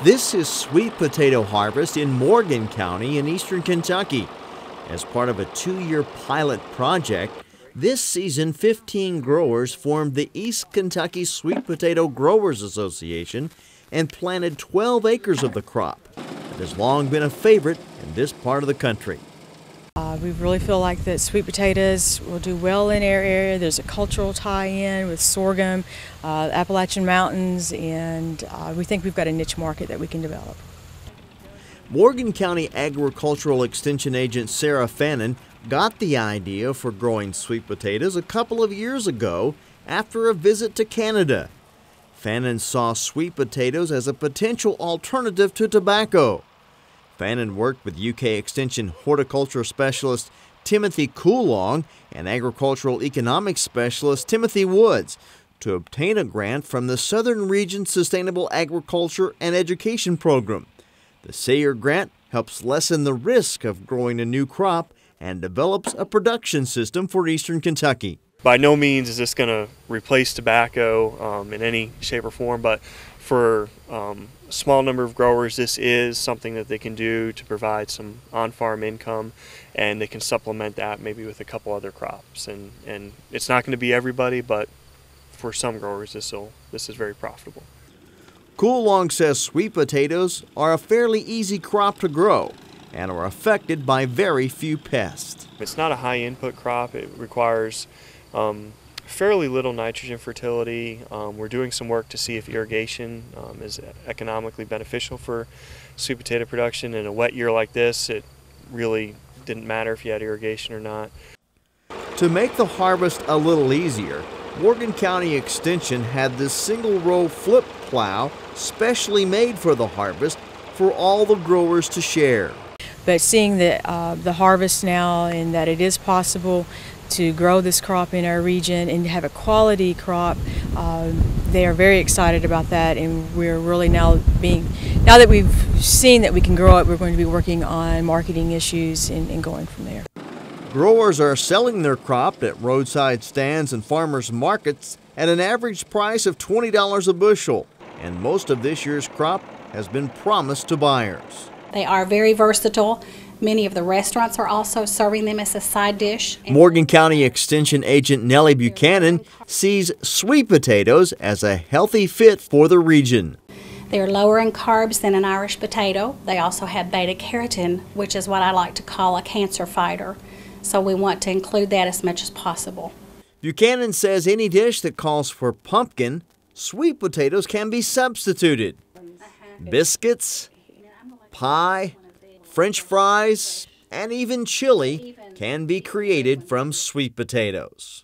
This is sweet potato harvest in Morgan County in eastern Kentucky. As part of a 2-year pilot project, this season 15 growers formed the East Kentucky Sweet Potato Growers Association and planted 12 acres of the crop. It has long been a favorite in this part of the country. We really feel like that sweet potatoes will do well in our area. There's a cultural tie-in with sorghum, Appalachian Mountains, and we think we've got a niche market that we can develop. Morgan County Agricultural Extension Agent Sarah Fannin got the idea for growing sweet potatoes a couple of years ago after a visit to Canada. Fannin saw sweet potatoes as a potential alternative to tobacco. Fannin worked with UK Extension Horticulture Specialist Timothy Coulong and Agricultural Economics Specialist Timothy Woods to obtain a grant from the Southern Region Sustainable Agriculture and Education Program. The SAYER grant helps lessen the risk of growing a new crop and develops a production system for eastern Kentucky. By no means is this going to replace tobacco in any shape or form, but for a small number of growers, this is something that they can do to provide some on-farm income, and they can supplement that maybe with a couple other crops. And it's not going to be everybody, but for some growers, this is very profitable. Coulong says sweet potatoes are a fairly easy crop to grow and are affected by very few pests. It's not a high input crop. It requires fairly little nitrogen fertility. We're doing some work to see if irrigation is economically beneficial for sweet potato production. In a wet year like this, it really didn't matter if you had irrigation or not. To make the harvest a little easier, Morgan County Extension had this single-row flip plow specially made for the harvest for all the growers to share. But seeing the harvest now and that it is possible to grow this crop in our region and to have a quality crop, they are very excited about that, and we're really now that we've seen that we can grow it, we're going to be working on marketing issues and going from there. Growers are selling their crop at roadside stands and farmers markets at an average price of $20 a bushel, and most of this year's crop has been promised to buyers. They are very versatile. Many of the restaurants are also serving them as a side dish. Morgan County Extension Agent Nellie Buchanan sees sweet potatoes as a healthy fit for the region. They're lower in carbs than an Irish potato. They also have beta-carotene, which is what I like to call a cancer fighter. So we want to include that as much as possible. Buchanan says any dish that calls for pumpkin, sweet potatoes can be substituted. Biscuits, pie, French fries, and even chili can be created from sweet potatoes.